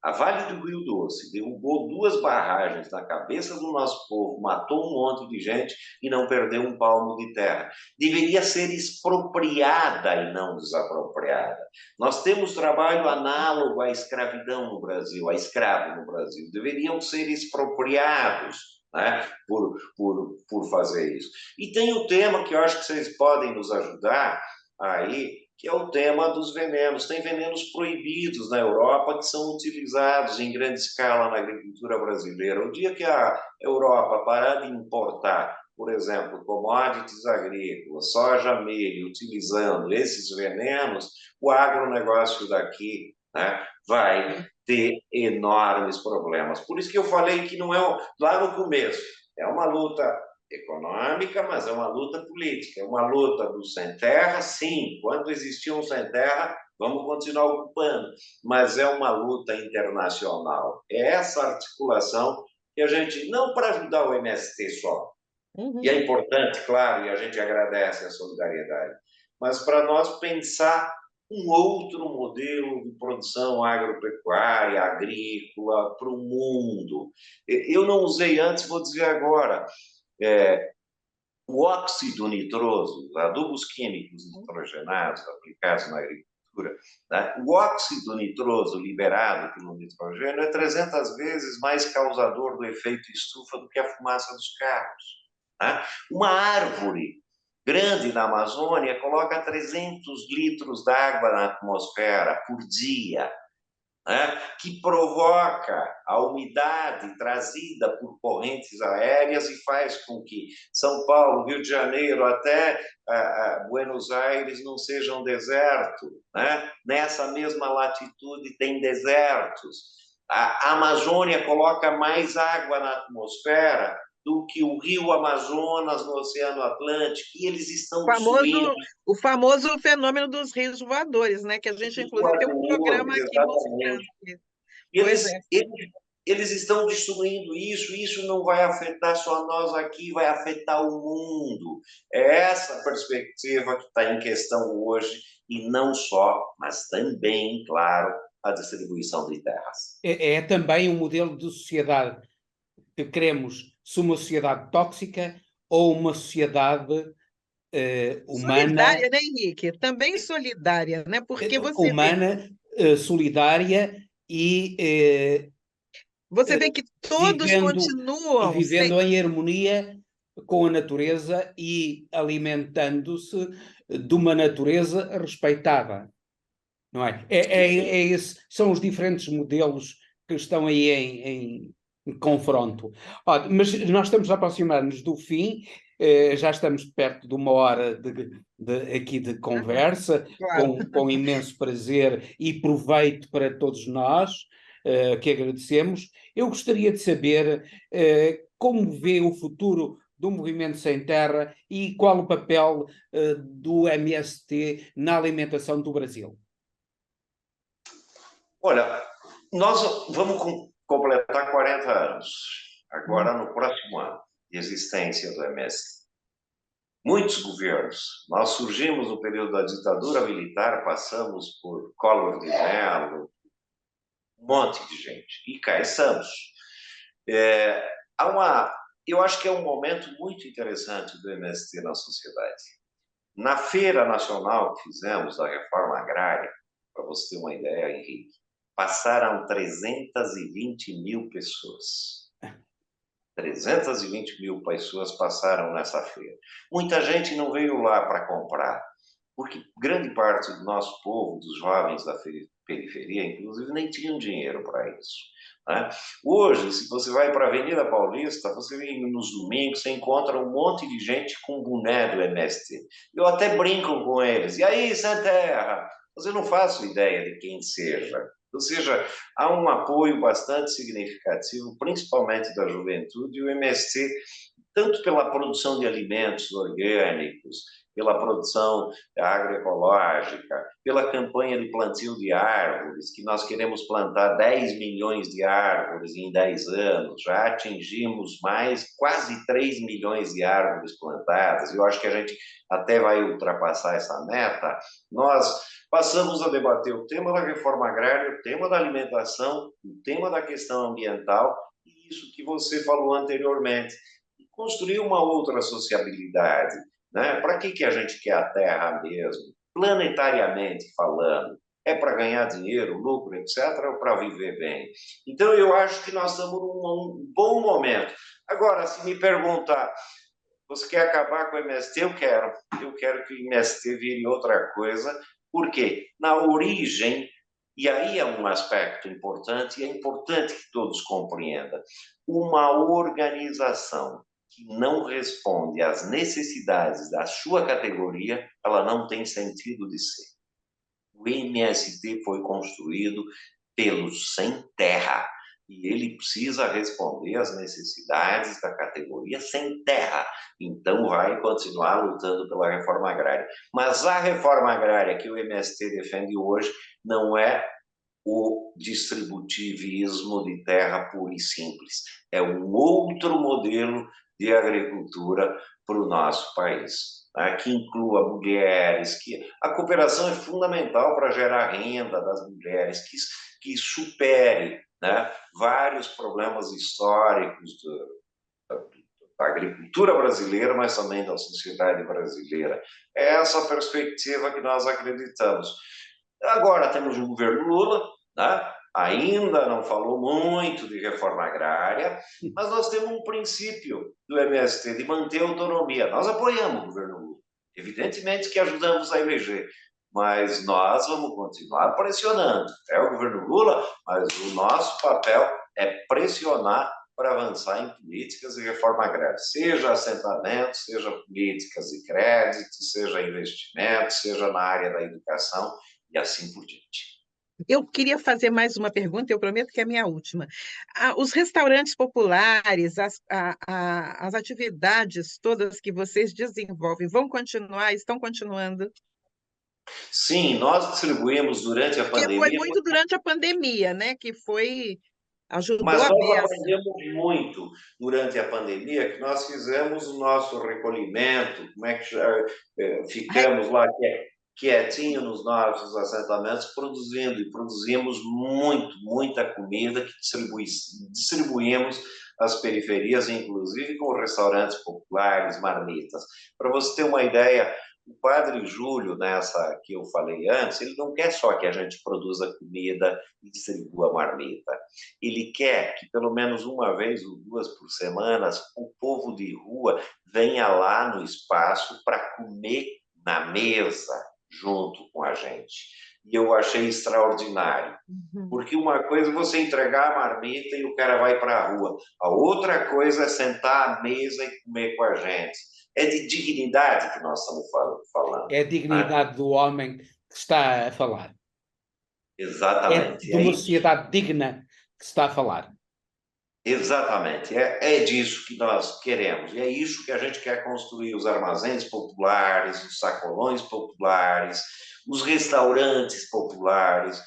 Speaker 3: a Vale do Rio Doce derrubou 2 barragens na cabeça do nosso povo, matou um monte de gente e não perdeu um palmo de terra. Deveria ser expropriada e não desapropriada. Nós temos trabalho análogo à escravidão no Brasil, a escravo no Brasil. Deveriam ser expropriados, né, por fazer isso. E tem o tema que eu acho que vocês podem nos ajudar aí, que é o tema dos venenos. Tem venenos proibidos na Europa que são utilizados em grande escala na agricultura brasileira. O dia que a Europa parar de importar, por exemplo, commodities agrícolas, soja, milho, utilizando esses venenos, o agronegócio daqui, né, vai ter enormes problemas. Por isso que eu falei que não é lá no começo, é uma luta econômica, mas é uma luta política, é uma luta do sem terra, sim, quando existiam sem terra, vamos continuar ocupando, mas é uma luta internacional. É essa articulação que a gente, não para ajudar o MST só, e é importante, claro, e a gente agradece a solidariedade, mas para nós pensar um outro modelo de produção agropecuária, agrícola, para o mundo. Eu não usei antes, vou dizer agora, o óxido nitroso, adubos químicos nitrogenados aplicados na agricultura, né? O óxido nitroso liberado pelo nitrogênio é 300 vezes mais causador do efeito estufa do que a fumaça dos carros, né? Uma árvore grande na Amazônia coloca 300 litros d'água na atmosfera por dia, né? Que provoca a umidade trazida por correntes aéreas e faz com que São Paulo, Rio de Janeiro, até Buenos Aires não sejam deserto, né? Nessa mesma latitude tem desertos. A Amazônia coloca mais água na atmosfera do que o rio Amazonas no Oceano Atlântico, e eles estão destruindo
Speaker 2: O famoso fenômeno dos rios voadores, né? Que a gente, inclusive, tem um programa aqui mostrando
Speaker 3: exatamente.
Speaker 2: isso. Pois
Speaker 3: Eles,
Speaker 2: é.
Speaker 3: eles, eles estão destruindo isso, e isso não vai afetar só nós aqui, vai afetar o mundo. É essa perspectiva que está em questão hoje, e não só, mas também, claro, a distribuição de terras.
Speaker 4: É também um modelo de sociedade que queremos, se uma sociedade tóxica ou uma sociedade humana,
Speaker 2: Solidária, né, Henrique? Também solidária, né? Porque
Speaker 4: humana, solidária e
Speaker 2: você vê que todos continuam
Speaker 4: vivendo em harmonia com a natureza e alimentando-se de uma natureza respeitada, não é? São os diferentes modelos que estão aí em confronto. Olha, mas nós estamos a aproximar-nos do fim, já estamos perto de uma hora aqui de conversa,
Speaker 2: claro.
Speaker 4: com imenso prazer e proveito para todos nós, que agradecemos. Eu gostaria de saber como vê o futuro do Movimento Sem Terra e qual o papel do MST na alimentação do Brasil.
Speaker 3: Olha, nós vamos completar 40 anos, agora no próximo ano, de existência do MST. Muitos governos, nós surgimos no período da ditadura militar, passamos por Collor de Mello, um monte de gente, e cá estamos. Eu acho que é um momento muito interessante do MST na sociedade. Na Feira Nacional que fizemos da Reforma Agrária, para você ter uma ideia, Henrique, passaram 320 mil pessoas. 320 mil pessoas passaram nessa feira. Muita gente não veio lá para comprar, porque grande parte do nosso povo, dos jovens da periferia, inclusive, nem tinham dinheiro para isso, né? Hoje, se você vai para a Avenida Paulista, você vem nos domingos, você encontra um monte de gente com boné do MST. Eu até brinco com eles. E aí, Sem Terra? Mas eu não faço ideia de quem seja. Ou seja, há um apoio bastante significativo, principalmente da juventude, e o MST, tanto pela produção de alimentos orgânicos, pela produção agroecológica, pela campanha de plantio de árvores, que nós queremos plantar 10 milhões de árvores em 10 anos, já atingimos quase 3 milhões de árvores plantadas, eu acho que a gente até vai ultrapassar essa meta. Nós passamos a debater o tema da reforma agrária, o tema da alimentação, o tema da questão ambiental, e isso que você falou anteriormente, construir uma outra sociabilidade, né? Para que a gente quer a Terra mesmo? Planetariamente falando, é para ganhar dinheiro, lucro, etc., ou para viver bem? Então, eu acho que nós estamos num bom momento. Agora, se me perguntar, você quer acabar com o MST? Eu quero. Eu quero que o MST vire outra coisa, porque na origem, e aí é um aspecto importante, e é importante que todos compreendam, uma organização que não responde às necessidades da sua categoria, ela não tem sentido de ser. O MST foi construído pelos sem terra, e ele precisa responder às necessidades da categoria sem terra. Então vai continuar lutando pela reforma agrária. Mas a reforma agrária que o MST defende hoje não é o distributivismo de terra pura e simples. É um outro modelo de agricultura para o nosso país, né? Que inclua mulheres, que a cooperação é fundamental para gerar renda das mulheres, que supere, né, vários problemas históricos da agricultura brasileira, mas também da sociedade brasileira. É essa perspectiva que nós acreditamos. Agora temos o governo Lula, né? Ainda não falou muito de reforma agrária, mas nós temos um princípio do MST de manter a autonomia. Nós apoiamos o governo Lula, evidentemente que ajudamos a eleger, mas nós vamos continuar pressionando. É o governo Lula, mas o nosso papel é pressionar para avançar em políticas de reforma agrária, seja assentamento, seja políticas de crédito, seja investimento, seja na área da educação e assim por diante.
Speaker 2: Eu queria fazer mais uma pergunta, eu prometo que é a minha última. Os restaurantes populares, as atividades todas que vocês desenvolvem, vão continuar, estão continuando?
Speaker 3: Sim, nós distribuímos durante a
Speaker 2: Porque foi
Speaker 3: pandemia,
Speaker 2: muito durante a pandemia, né? Que ajudou
Speaker 3: mas
Speaker 2: a
Speaker 3: nós
Speaker 2: beça.
Speaker 3: aprendemos muito durante a pandemia, que nós fizemos o nosso recolhimento, como é que ficamos lá quietinho nos nossos assentamentos, produzindo, e produzimos muita comida que distribuímos às periferias, inclusive com restaurantes populares, marmitas. Para você ter uma ideia, o Padre Júlio, nessa que eu falei antes, ele não quer só que a gente produza comida e distribua marmita. Ele quer que pelo menos uma vez ou duas por semana o povo de rua venha lá no espaço para comer na mesa junto com a gente. E eu achei extraordinário. Porque uma coisa é você entregar a marmita e o cara vai para a rua. A outra coisa é sentar à mesa e comer com a gente. É de dignidade que nós estamos falando.
Speaker 4: É a dignidade do homem que está a falar.
Speaker 3: Exatamente.
Speaker 4: É de uma sociedade digna que se está a falar.
Speaker 3: Exatamente. É disso que nós queremos. E é isso que a gente quer construir. Os armazéns populares, os sacolões populares, os restaurantes populares.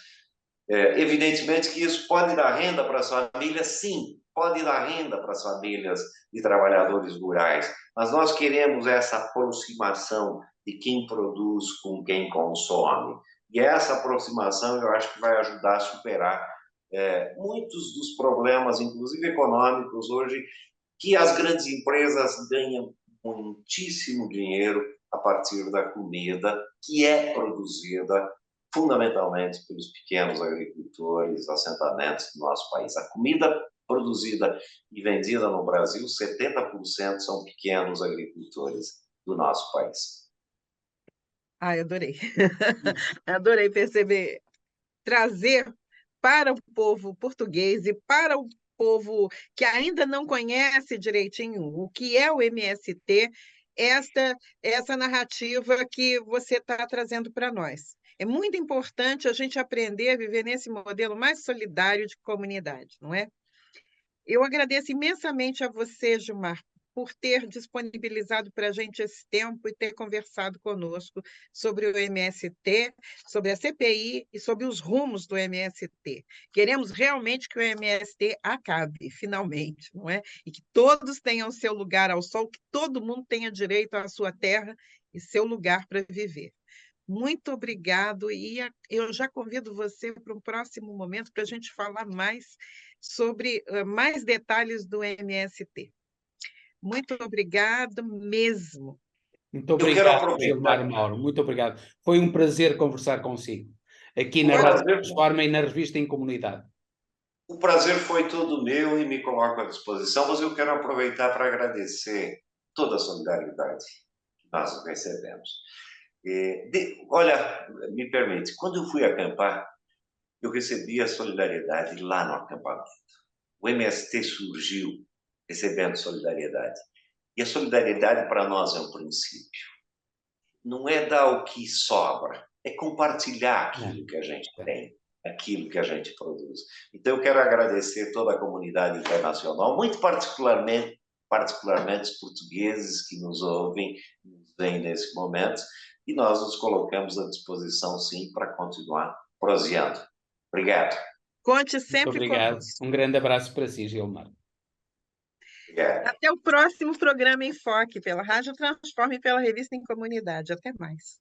Speaker 3: Evidentemente que isso pode dar renda para as famílias, sim, pode dar renda para as famílias de trabalhadores rurais, mas nós queremos essa aproximação de quem produz com quem consome. E essa aproximação eu acho que vai ajudar a superar muitos dos problemas, inclusive econômicos, hoje, que as grandes empresas ganham muitíssimo dinheiro a partir da comida que é produzida fundamentalmente pelos pequenos agricultores, assentamentos do nosso país. A comida produzida e vendida no Brasil, 70% são pequenos agricultores do nosso país.
Speaker 2: Eu adorei. Adorei perceber, trazer para o povo português e para o povo que ainda não conhece direitinho o que é o MST, essa narrativa que você está trazendo para nós. É muito importante a gente aprender a viver nesse modelo mais solidário de comunidade, não é? Eu agradeço imensamente a você, Gilmar, por ter disponibilizado para a gente esse tempo e ter conversado conosco sobre o MST, sobre a CPI e sobre os rumos do MST. Queremos realmente que o MST acabe, finalmente, não é? E que todos tenham seu lugar ao sol, que todo mundo tenha direito à sua terra e seu lugar para viver. Muito obrigado, e eu já convido você para um próximo momento para a gente falar mais sobre mais detalhes do MST. Muito obrigado mesmo.
Speaker 4: Muito obrigado, Gilmar Mauro. Muito obrigado. Foi um prazer conversar consigo, aqui na Rádio Transforma e na Revista em Comunidade.
Speaker 3: O prazer foi todo meu e me coloco à disposição, mas eu quero aproveitar para agradecer toda a solidariedade que nós recebemos. Olha, me permite, quando eu fui acampar, eu recebi a solidariedade lá no acampamento. O MST surgiu recebendo solidariedade. E a solidariedade para nós é um princípio. Não é dar o que sobra, é compartilhar aquilo que a gente tem, aquilo que a gente produz. Então eu quero agradecer toda a comunidade internacional, muito particularmente os portugueses que nos ouvem, nos veem nesse momento, e nós nos colocamos à disposição, sim, para continuar proseando. Obrigado.
Speaker 2: Conte sempre
Speaker 4: Muito obrigado.
Speaker 2: Conosco.
Speaker 4: Um grande abraço para si, Gilmar.
Speaker 3: Obrigado.
Speaker 2: Até o próximo programa Enfoque, pela Rádio Transforma e pela Revista em Comunidade. Até mais.